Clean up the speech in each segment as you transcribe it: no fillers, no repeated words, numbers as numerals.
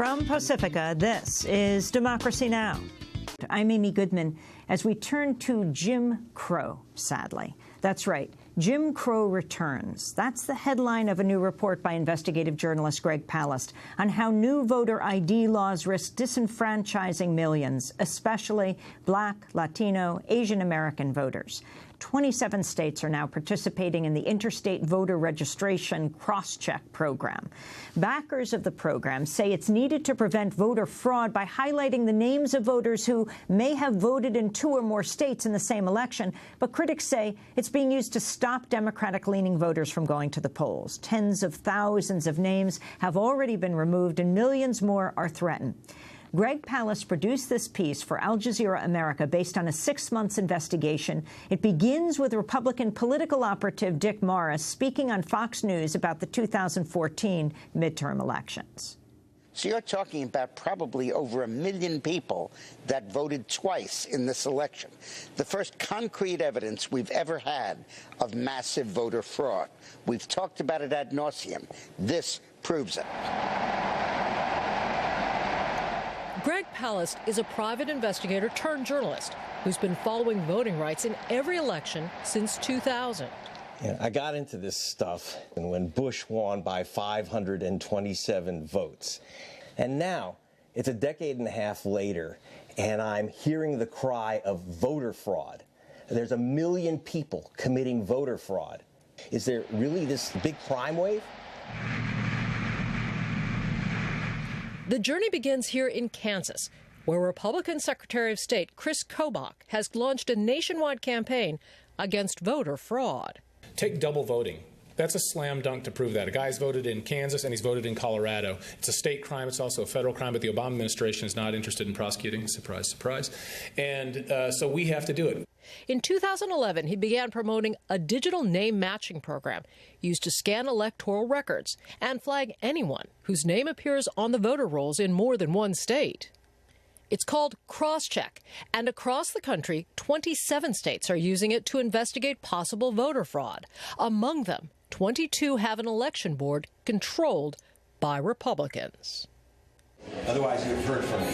From Pacifica, this is Democracy Now! I'm Amy Goodman. As we turn to Jim Crow, sadly. That's right, Jim Crow returns. That's the headline of a new report by investigative journalist Greg Palast on how new voter ID laws risk disenfranchising millions, especially Black, Latino, Asian American voters. 27 states are now participating in the Interstate Voter Registration Crosscheck program. Backers of the program say it's needed to prevent voter fraud by highlighting the names of voters who may have voted in 2 or more states in the same election, but critics say it's being used to stop Democratic-leaning voters from going to the polls. Tens of thousands of names have already been removed and millions more are threatened. Greg Palast produced this piece for Al Jazeera America based on a 6-month investigation. It begins with Republican political operative Dick Morris speaking on Fox News about the 2014 midterm elections. So you're talking about probably over 1 million people that voted twice in this election. The first concrete evidence we've ever had of massive voter fraud. We've talked about it ad nauseum. This proves it. Greg Palast is a private investigator turned journalist who's been following voting rights in every election since 2000. Yeah, I got into this stuff when Bush won by 527 votes. And now, it's a decade and a half later, and I'm hearing the cry of voter fraud. There's 1 million people committing voter fraud. Is there really this big crime wave? The journey begins here in Kansas, where Republican Secretary of State Chris Kobach has launched a nationwide campaign against voter fraud. Take double voting. That's a slam dunk to prove that. A guy's voted in Kansas and he's voted in Colorado. It's a state crime. It's also a federal crime, but the Obama administration is not interested in prosecuting. Surprise, surprise. And so we have to do it. In 2011, he began promoting a digital name matching program used to scan electoral records and flag anyone whose name appears on the voter rolls in more than one state. It's called Crosscheck, and across the country, 27 states are using it to investigate possible voter fraud. Among them, 22 have an election board controlled by Republicans. Otherwise, you've heard from me.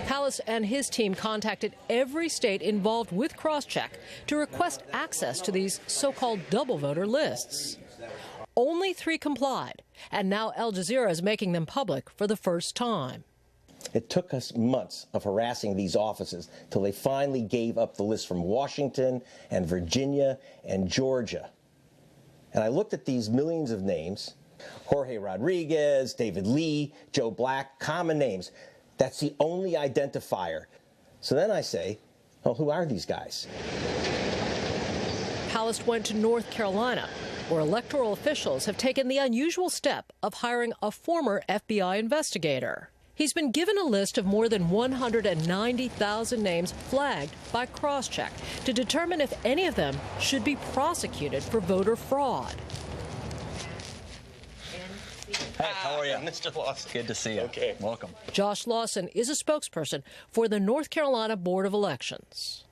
Palast and his team contacted every state involved with Crosscheck to request access to these so-called double voter lists. Only 3 complied, and now Al Jazeera is making them public for the first time. It took us months of harassing these offices till they finally gave up the list from Washington and Virginia and Georgia. And I looked at these millions of names: Jorge Rodriguez, David Lee, Joe Black, common names. That's the only identifier. So then I say, well, who are these guys? Palast went to North Carolina, where electoral officials have taken the unusual step of hiring a former FBI investigator. He's been given a list of more than 190,000 names flagged by Crosscheck to determine if any of them should be prosecuted for voter fraud. Hey, how are you? Mr. Lawson. Good to see you. Okay. Welcome. Josh Lawson is a spokesperson for the North Carolina Board of Elections.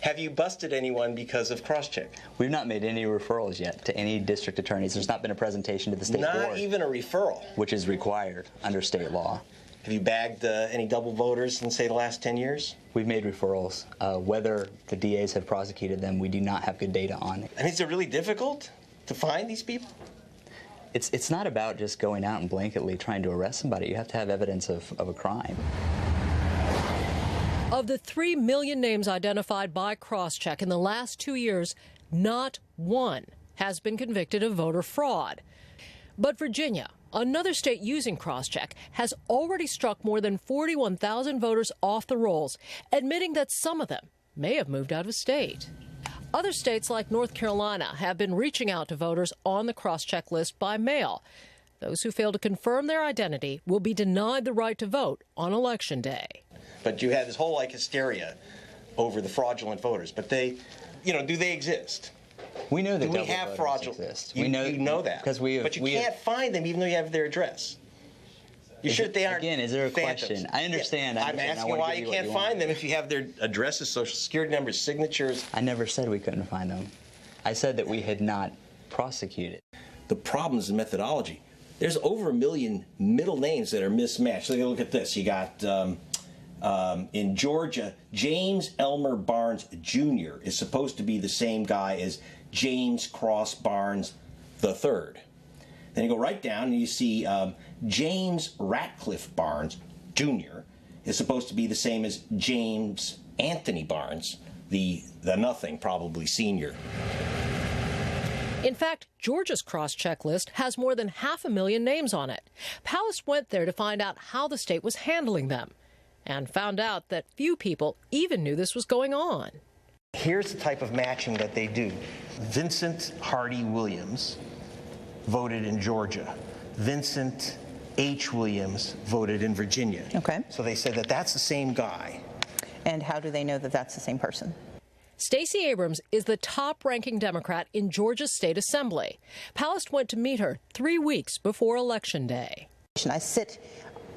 Have you busted anyone because of Crosscheck? We've not made any referrals yet to any district attorneys. There's not been a presentation to the state board. Not even a referral? Which is required under state law. Have you bagged any double voters in, say, the last 10 years? We've made referrals. Whether the DAs have prosecuted them, we do not have good data on. And is it really difficult to find these people? It's not about just going out and blanketly trying to arrest somebody. You have to have evidence of a crime. Of the 3 million names identified by Crosscheck in the last 2 years, not one has been convicted of voter fraud. But Virginia, another state using Crosscheck, has already struck more than 41,000 voters off the rolls, admitting that some of them may have moved out of state. Other states like North Carolina have been reaching out to voters on the Crosscheck list by mail. Those who fail to confirm their identity will be denied the right to vote on Election Day. But you had this whole hysteria over the fraudulent voters. But they, do they exist? We know that we have fraudulent exist. You know that. But you can't find them even though you have their address. You sure they aren't? Again, is there a phantoms? question? I understand. I'm asking why you can't find them if you have their addresses, social security numbers, signatures. I never said we couldn't find them. I said that we had not prosecuted. The problem is the methodology. there's over 1 million middle names that are mismatched. So look at this. You got, in Georgia, James Elmer Barnes Jr. is supposed to be the same guy as James Cross Barnes III. Then you go right down and you see James Ratcliffe Barnes Jr. is supposed to be the same as James Anthony Barnes, the nothing, probably senior. In fact, Georgia's cross-check list has more than 500,000 names on it. Palast went there to find out how the state was handling them, and found out that few people even knew this was going on. Here's the type of matching that they do. Vincent Hardy Williams voted in Georgia. Vincent H. Williams voted in Virginia. Okay. So they said that that's the same guy. And how do they know that that's the same person? Stacey Abrams is the top-ranking Democrat in Georgia's state assembly. Palast went to meet her 3 weeks before Election Day. I sit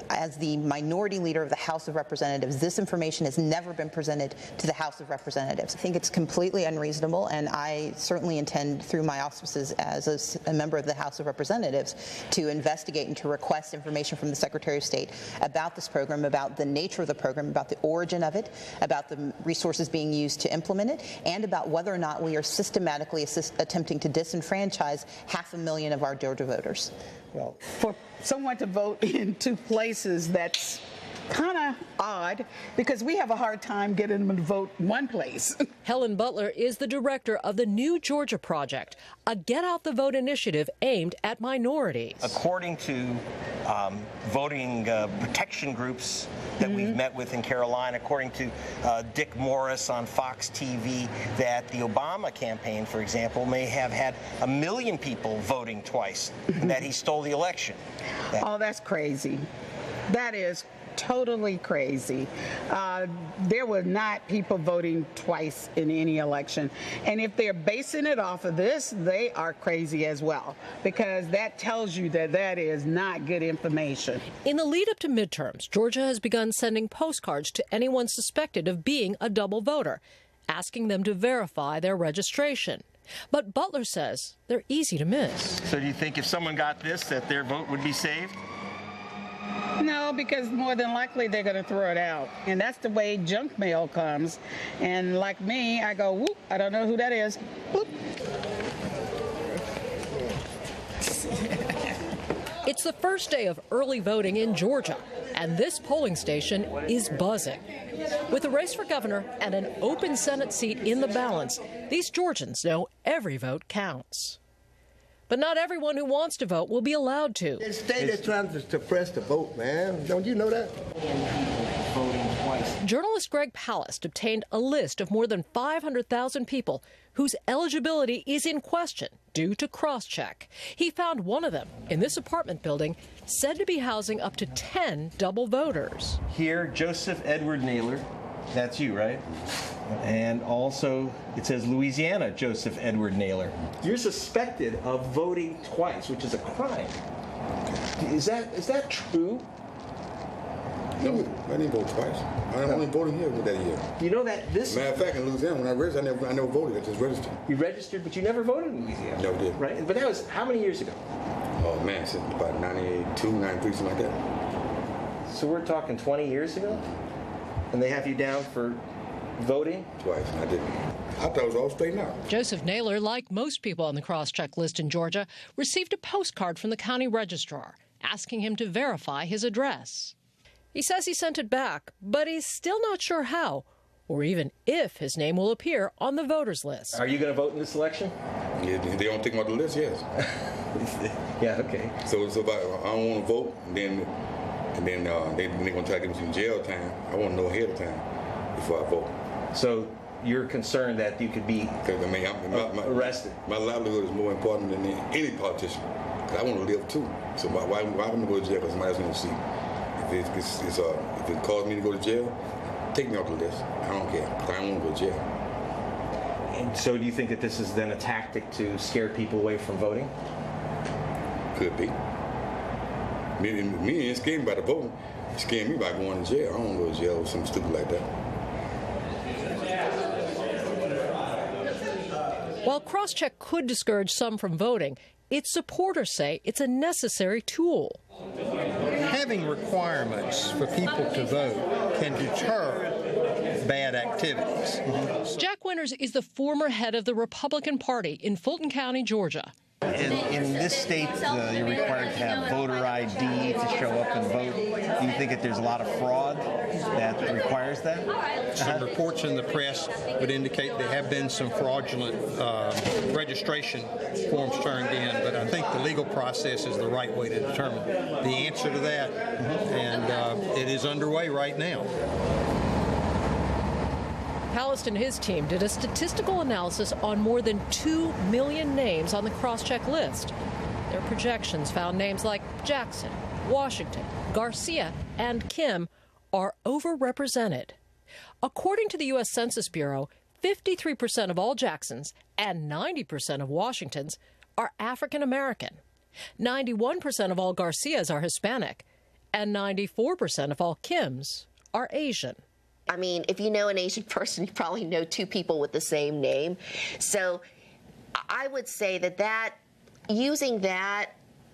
as the minority leader of the House of Representatives. This information has never been presented to the House of Representatives. I think it's completely unreasonable, and I certainly intend, through my auspices as a member of the House of Representatives, to investigate and to request information from the Secretary of State about this program, about the nature of the program, about the origin of it, about the resources being used to implement it, and about whether or not we are systematically attempting to disenfranchise 500,000 of our Georgia voters. Well, for someone to vote in 2 places, that's kind of odd, because we have a hard time getting them to vote 1 place. Helen Butler is the director of the New Georgia Project, a Get Out the Vote initiative aimed at minorities. According to voting protection groups that we've met with in Carolina, according to Dick Morris on Fox TV, that the Obama campaign, for example, may have had 1 million people voting twice, and that he stole the election. Oh, that's crazy. That is totally crazy. There were not people voting twice in any election. And if they're basing it off of this, they are crazy as well, because that tells you that that is not good information. In the lead up to midterms, Georgia has begun sending postcards to anyone suspected of being a double voter, asking them to verify their registration. But Butler says they're easy to miss. So do you think if someone got this, that their vote would be saved? No, because more than likely they're going to throw it out. And that's the way junk mail comes. And like me, I go, whoop, I don't know who that is. Boop. It's the first day of early voting in Georgia, and this polling station is buzzing. With a race for governor and an open Senate seat in the balance, these Georgians know every vote counts. But not everyone who wants to vote will be allowed to. The state is trying to suppress the vote, man. Don't you know that? Journalist Greg Palast obtained a list of more than 500,000 people whose eligibility is in question due to Crosscheck. He found one of them in this apartment building, said to be housing up to 10 double voters. Here, Joseph Edward Naylor. That's you, right? And also, it says Louisiana Joseph Edward Naylor. You're suspected of voting twice, which is a crime. Is that true? No, I didn't vote twice. I only voted here that year. You know that this... Matter of fact, in Louisiana, when I registered, I never voted. I just registered. You registered, but you never voted in Louisiana. Never did. Right? But that was how many years ago? Oh, man, since about 92, 93, something like that. So we're talking 20 years ago? And they have you down for voting? Twice. I didn't. I thought it was all straightened out. Joseph Naylor, like most people on the Crosscheck list in Georgia, received a postcard from the county registrar asking him to verify his address. He says he sent it back, but he's still not sure how, or even if his name will appear on the voters list. Are you going to vote in this election? Yeah, they don't take me off the list, yes. Yeah, okay. So if I don't want to vote, then they're going to try to give me some jail time. I want to know ahead of time before I vote. So you're concerned that you could be arrested? My livelihood is more important than any politician. Because I want to live too. So why am I going to go to jail because somebody else going to see? If it caused me to go to jail, take me off the list. I don't care. I don't want to go to jail. And so do you think that this is then a tactic to scare people away from voting? Could be. Me ain't scared by the voting. It's scaring me by going to jail. I don't want to go to jail or something stupid like that. While Crosscheck could discourage some from voting, its supporters say it's a necessary tool. Having requirements for people to vote can deter bad activities. Jack Winters is the former head of the Republican Party in Fulton County, Georgia. In this state, you're required to have voter ID to show up and vote. Do you think that there's a lot of fraud that requires that? Some reports in the press would indicate there have been some fraudulent registration forms turned in, but I think the legal process is the right way to determine the answer to that, and it is underway right now. Palast and his team did a statistical analysis on more than 2 million names on the Crosscheck list. Their projections found names like Jackson, Washington, Garcia, and Kim are overrepresented. According to the U.S. Census Bureau, 53% of all Jacksons and 90% of Washingtons are African American. 91% of all Garcias are Hispanic, and 94% of all Kims are Asian. I mean, if you know an Asian person, you probably know 2 people with the same name. So I would say that using that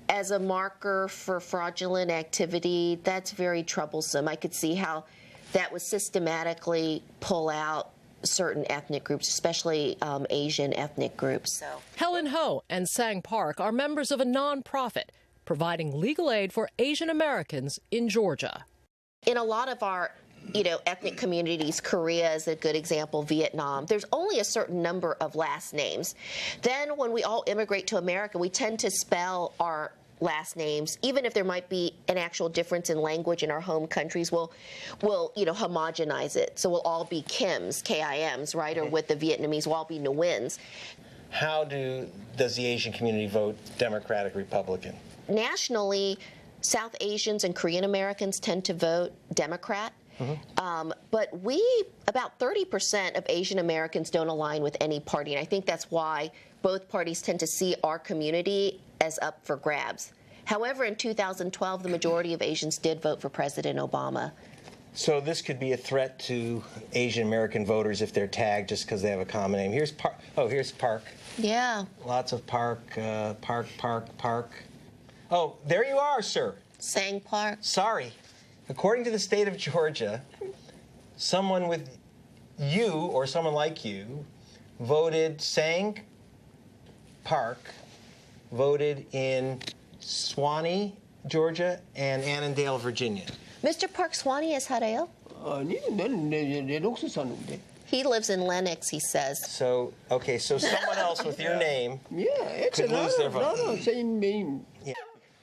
as a marker for fraudulent activity, that's very troublesome. I could see how that would systematically pull out certain ethnic groups, especially Asian ethnic groups. So Helen Ho and Sang Park are members of a nonprofit providing legal aid for Asian Americans in Georgia. In a lot of our ethnic communities, Korea is a good example, Vietnam, there's only a certain number of last names. Then when we all immigrate to America, we tend to spell our last names, even if there might be an actual difference in language in our home countries, we'll homogenize it. So we'll all be Kims, K-I-Ms, right? Or with the Vietnamese, we'll all be Nguyen's. How does the Asian community vote Democratic, Republican? Nationally, South Asians and Korean Americans tend to vote Democrat. But about 30% of Asian Americans don't align with any party, and I think that's why both parties tend to see our community as up for grabs. However, in 2012, the majority of Asians did vote for President Obama. So this could be a threat to Asian American voters if they're tagged just because they have a common name. Here's Park. Oh, here's Park. Yeah. Lots of Park, Park. Oh, there you are, sir. Sang Park. Sorry. According to the state of Georgia, someone with you or someone like you voted Sang Park, voted in Suwanee, Georgia, and Annandale, Virginia. Mr. Park Swanee is Hareo? He lives in Lenox, he says. So, okay, so someone else with your name could lose their vote. No, same name. Yeah.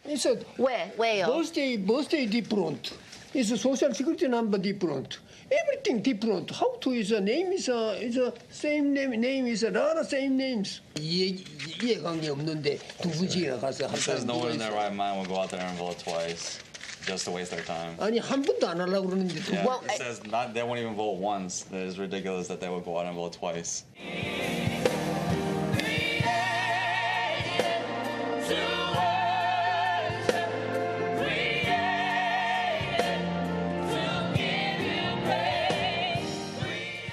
It's a Where? birthday different. It's a social security number different. Everything different. How to is a name is a same name is a lot of same names. 이해관계 없는데 누구지가 가서 한 says no one in their right mind will go out there and vote twice just to waste their time. 아니 한 번도 안 하려고 그러는데 Yeah, well, it says they won't even vote once. It is ridiculous that they would go out and vote twice.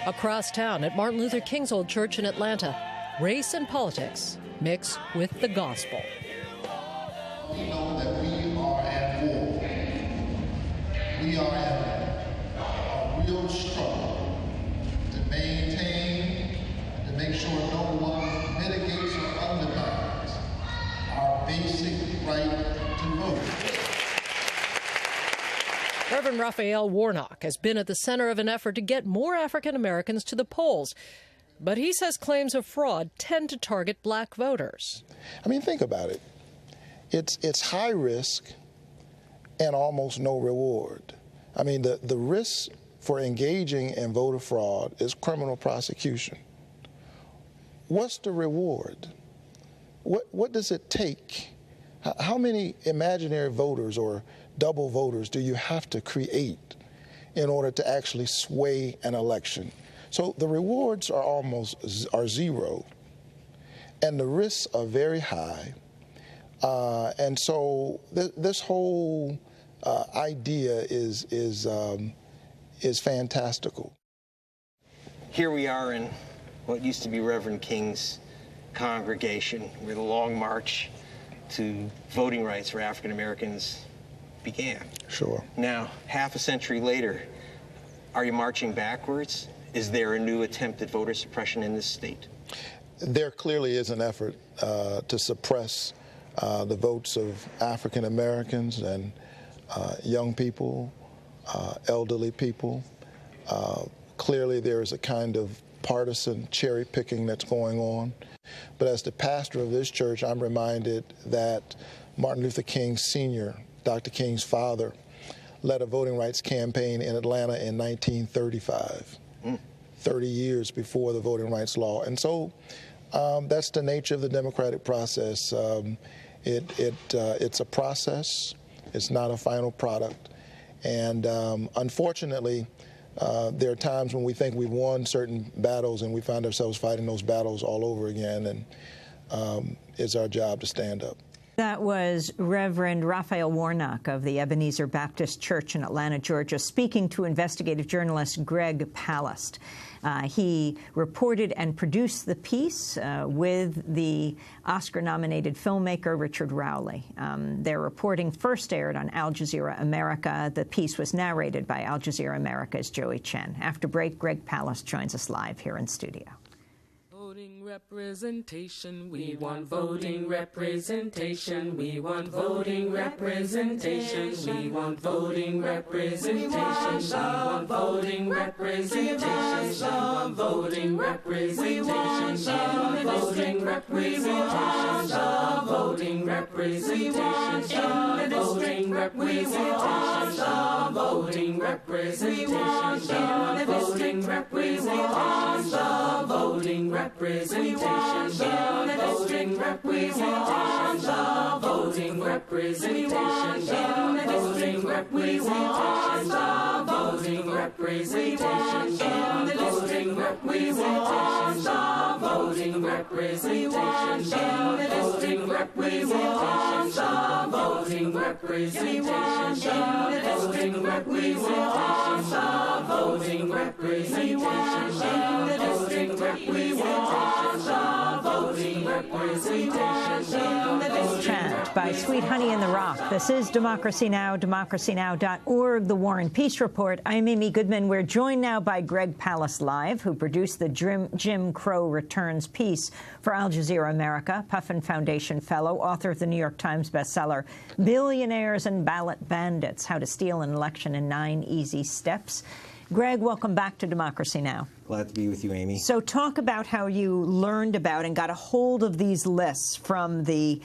Across town at Martin Luther King's old church in Atlanta, race and politics mix with the gospel. We know that we are at war. We are at a real struggle to maintain, to make sure no one mitigates or undermines our basic right to vote. Reverend Raphael Warnock has been at the center of an effort to get more African Americans to the polls. But he says claims of fraud tend to target black voters. I mean, think about it. It's high risk and almost no reward. I mean, the risk for engaging in voter fraud is criminal prosecution. What's the reward? What does it take? How many imaginary voters or double voters do you have to create in order to actually sway an election? So the rewards are zero, and the risks are very high. And so this whole idea is fantastical. Here we are in what used to be Reverend King's congregation. We're the Long March to voting rights for African Americans began. Sure. Now, half a century later, are you marching backwards? Is there a new attempt at voter suppression in this state? There clearly is an effort to suppress the votes of African Americans and young people, elderly people. Clearly there is a kind of partisan cherry picking that's going on. But as the pastor of this church, I'm reminded that Martin Luther King Sr., Dr. King's father, led a voting rights campaign in Atlanta in 1935, 30 years before the voting rights law. And so that's the nature of the democratic process. It's a process. It's not a final product. And unfortunately, there are times when we think we've won certain battles and we find ourselves fighting those battles all over again, and it's our job to stand up. That was Reverend Raphael Warnock of the Ebenezer Baptist Church in Atlanta, Georgia, speaking to investigative journalist Greg Palast. He reported and produced the piece with the Oscar-nominated filmmaker Richard Rowley. Their reporting first aired on Al Jazeera America. The piece was narrated by Al Jazeera America's Joey Chen. After break, Greg Palast joins us live here in studio. Voting representation, we want voting representation, we want voting representation, we want voting representation, we want voting representation, we want voting representation, we want voting representation, voting representation, voting representation, voting representation, voting representation, voting representation, voting representation, voting representation, voting representation, voting representation, voting representation, voting representation, voting representation, voting representation, voting representation, voting representation, voting representation, voting representation, voting representation. Chant by Sweet Honey in the Rock. This is Democracy Now!, democracynow.org, The War and Peace Report. I'm Amy Goodman. We're joined now by Greg Palast Live, who produced the Jim Crow Returns piece for Al Jazeera America, Puffin Foundation Fellow, author of the New York Times bestseller, Billionaires and Ballot Bandits, How to Steal an Election in 9 Easy Steps. Greg, welcome back to Democracy Now! Glad to be with you, Amy. So talk about how you learned about and got a hold of these lists from the,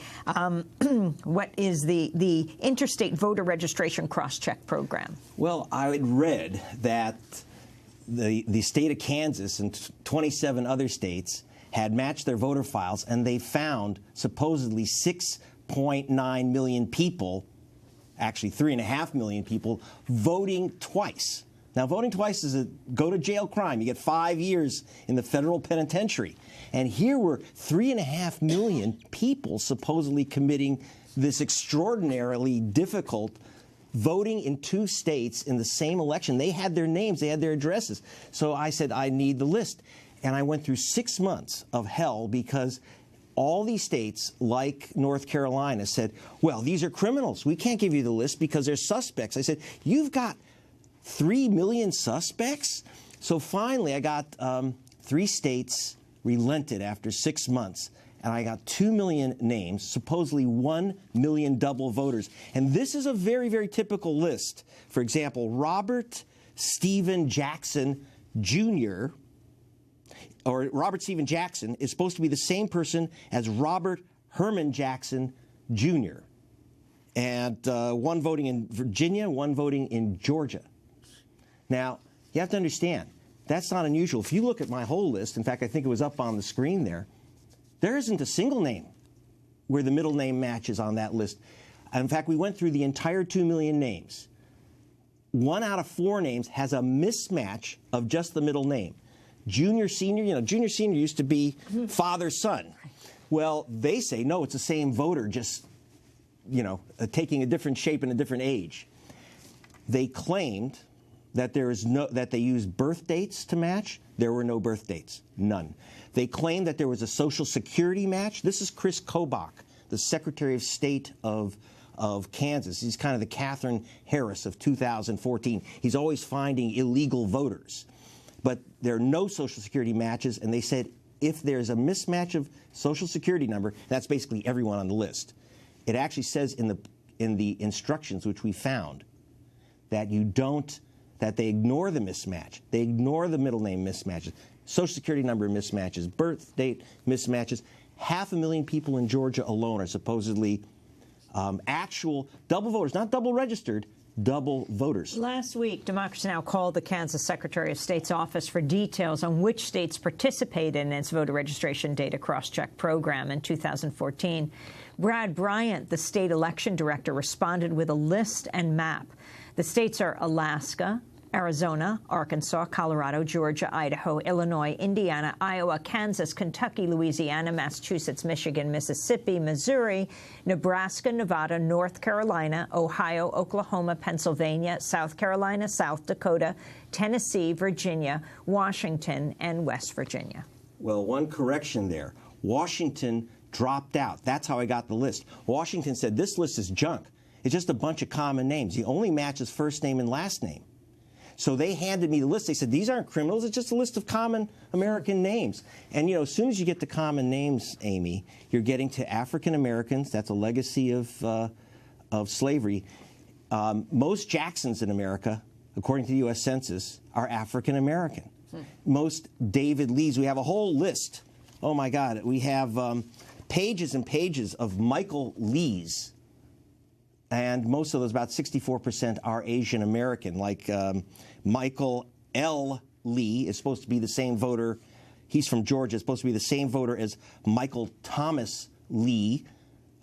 what is the Interstate Voter Registration Crosscheck program. Well, I had read that the state of Kansas and 27 other states had matched their voter files, and they found supposedly 6.9 million people, actually 3.5 million people, voting twice. Now, voting twice is a go-to-jail crime. You get 5 years in the federal penitentiary. And here were 3.5 million people supposedly committing this extraordinarily difficult voting in 2 states in the same election. They had their names, they had their addresses. So I said, I need the list. And I went through 6 months of hell because all these states, like North Carolina, said, well, these are criminals. We can't give you the list because they're suspects. I said, you've got 3 million suspects? So finally, I got 3 states relented after 6 months, and I got 2 million names, supposedly 1 million double voters. And this is a very, very typical list. For example, Robert Stephen Jackson Jr., or Robert Stephen Jackson, is supposed to be the same person as Robert Herman Jackson Jr., and 1 voting in Virginia, 1 voting in Georgia. Now, you have to understand, that's not unusual. If you look at my whole list, in fact, I think it was up on the screen there, there isn't a single name where the middle name matches on that list. In fact, we went through the entire 2 million names. 1 out of 4 names has a mismatch of just the middle name. Junior, senior, you know, junior, senior used to be father, son. Well, they say, no, it's the same voter, just, you know, taking a different shape and a different age. They claimed that that they used birth dates to match. There were no birth dates, none. They claimed that there was a Social Security match. This is Chris Kobach, the Secretary of State of Kansas. He's kind of the Catherine Harris of 2014. He's always finding illegal voters. But there are no Social Security matches, and they said if there's a mismatch of Social Security number, that's basically everyone on the list. It actually says in the instructions, which we found, that that they ignore the mismatch. They ignore the middle name mismatches, Social Security number mismatches, birth date mismatches. 500,000 people in Georgia alone are supposedly actual double voters, not double registered, double voters. Last week, Democracy Now! Called the Kansas Secretary of State's office for details on which states participated in its voter registration data crosscheck program in 2014. Brad Bryant, the state election director, responded with a list and map. The states are Alaska, Arizona, Arkansas, Colorado, Georgia, Idaho, Illinois, Indiana, Iowa, Kansas, Kentucky, Louisiana, Massachusetts, Michigan, Mississippi, Missouri, Nebraska, Nevada, North Carolina, Ohio, Oklahoma, Pennsylvania, South Carolina, South Dakota, Tennessee, Virginia, Washington, and West Virginia. Well, one correction there. Washington dropped out. That's how I got the list. Washington said, this list is junk. It's just a bunch of common names. The only match is first name and last name. So they handed me the list. They said, these aren't criminals. It's just a list of common American names. And, you know, as soon as you get to common names, Amy, you're getting to African Americans. That's a legacy of slavery. Most Jacksons in America, according to the U.S. Census, are African American. Most David Lees. We have a whole list. Oh, my God. We have pages and pages of Michael Lees. And most of those, about 64%, are Asian American. Like Michael L. Lee is supposed to be the same voter. He's from Georgia. Is supposed to be the same voter as Michael Thomas Lee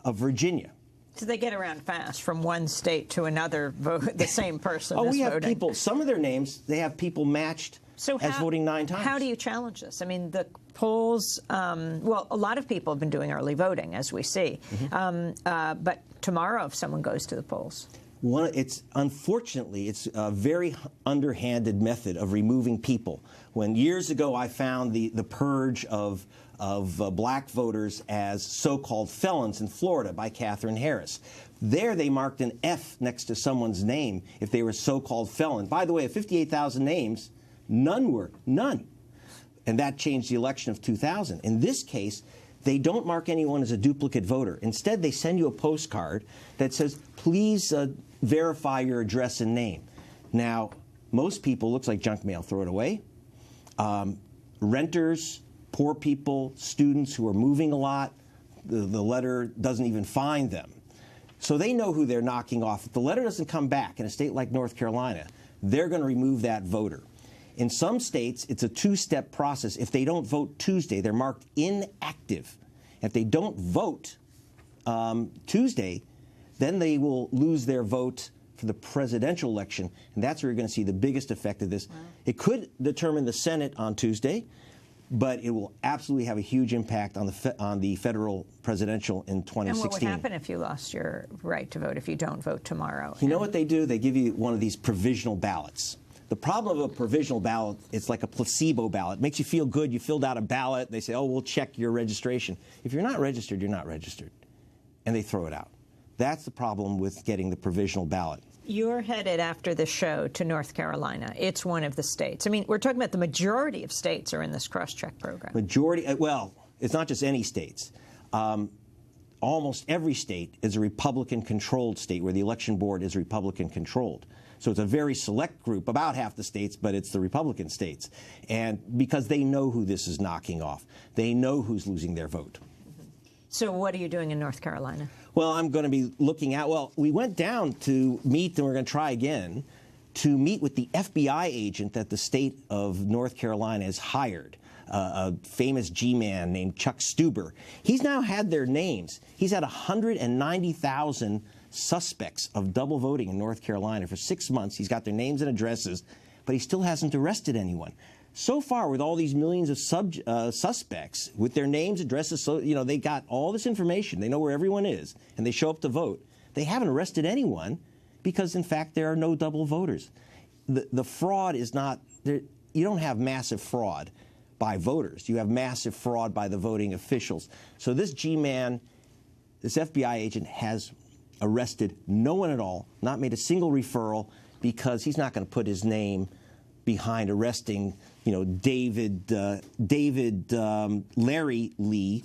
of Virginia. So they get around fast from one state to another, the same person is we have voting. people, some of their names, they have people matched as voting 9 times. How do you challenge this? I mean, the polls, well, a lot of people have been doing early voting, as we see. But tomorrow, if someone goes to the polls? Unfortunately, it's a very underhanded method of removing people. When years ago I found the purge of black voters as so-called felons in Florida by Catherine Harris. There they marked an F next to someone's name if they were so-called felon. By the way, of 58,000 names, none were. None. And that changed the election of 2000. In this case, they don't mark anyone as a duplicate voter. Instead, they send you a postcard that says, please verify your address and name. Now, most people, looks like junk mail, throw it away. Renters, poor people, students who are moving a lot, the letter doesn't even find them. So they know who they're knocking off. If the letter doesn't come back in a state like North Carolina, they're going to remove that voter. In some states, it's a two-step process. If they don't vote Tuesday, they're marked inactive. If they don't vote Tuesday, then they will lose their vote for the presidential election, and that's where you're going to see the biggest effect of this. Wow. It could determine the Senate on Tuesday, but it will absolutely have a huge impact on the federal presidential in 2016. And what would happen if you lost your right to vote if you don't vote tomorrow? You know what they do? They give you one of these provisional ballots. The problem of a provisional ballot, it's like a placebo ballot. It makes you feel good. You filled out a ballot. They say, oh, we'll check your registration. If you're not registered, you're not registered. And they throw it out. That's the problem with getting the provisional ballot. You're headed after the show to North Carolina. It's one of the states. I mean, we're talking about the majority of states are in this crosscheck program. Majority, well, it's not just any states. Almost every state is a Republican-controlled state where the election board is Republican-controlled. So it's a very select group, about half the states, but it's the Republican states. And because they know who this is knocking off. They know who's losing their vote. So what are you doing in North Carolina? Well, I'm going to be looking at, well, we went down to meet, and we're going to try again, to meet with the FBI agent that the state of North Carolina has hired, a famous G-man named Chuck Stuber. He's now had their names. He's had 190,000 suspects of double voting in North Carolina for 6 months. He's got their names and addresses, but he still hasn't arrested anyone. So far, with all these millions of suspects, with their names, addresses, so you know they got all this information. They know where everyone is, and they show up to vote. They haven't arrested anyone because, in fact, there are no double voters. The fraud is not there. You don't have massive fraud by voters. You have massive fraud by the voting officials. So this G-man this FBI agent has arrested no one at all, not made a single referral, because he's not going to put his name behind arresting, you know, Larry Lee,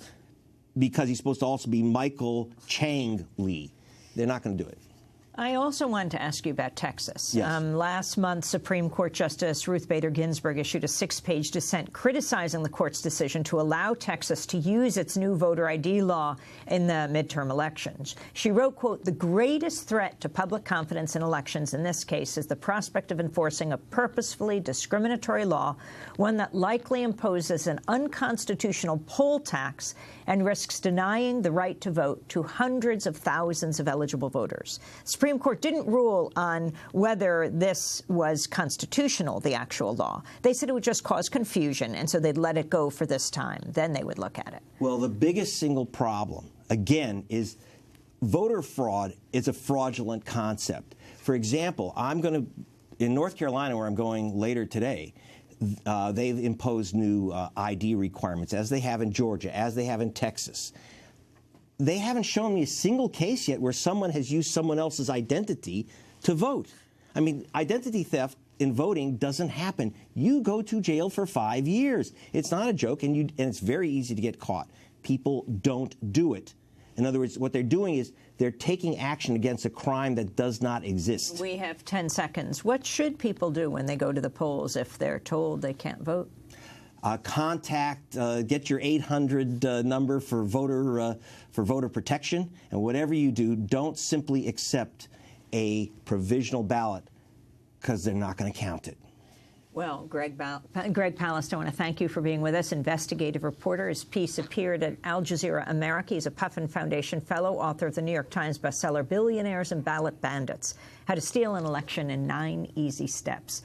because he's supposed to also be Michael Chang Lee. They're not going to do it. I also wanted to ask you about Texas. Yes. Last month, Supreme Court Justice Ruth Bader Ginsburg issued a 6-page dissent criticizing the court's decision to allow Texas to use its new voter ID law in the midterm elections. She wrote, quote, "The greatest threat to public confidence in elections in this case is the prospect of enforcing a purposefully discriminatory law, one that likely imposes an unconstitutional poll tax and risks denying the right to vote to hundreds of thousands of eligible voters." The Supreme Court didn't rule on whether this was constitutional, the actual law. They said it would just cause confusion, and so they'd let it go for this time. Then they would look at it. Well, the biggest single problem, again, is voter fraud is a fraudulent concept. For example, in North Carolina, where I'm going later today, they've imposed new ID requirements, as they have in Georgia, as they have in Texas. They haven't shown me a single case yet where someone has used someone else's identity to vote. I mean, identity theft in voting doesn't happen. You go to jail for 5 years. It's not a joke, and it's very easy to get caught. People don't do it. In other words, what they're doing is they're taking action against a crime that does not exist. We have 10 seconds. What should people do when they go to the polls if they're told they can't vote? Get your 800 number for voter protection, and whatever you do, don't simply accept a provisional ballot, because they're not going to count it. Well, Greg Palast, I want to thank you for being with us. Investigative reporter. His piece appeared at Al Jazeera America. He's a Puffin Foundation fellow, author of the New York Times bestseller, Billionaires and Ballot Bandits: How to Steal an Election in 9 Easy Steps.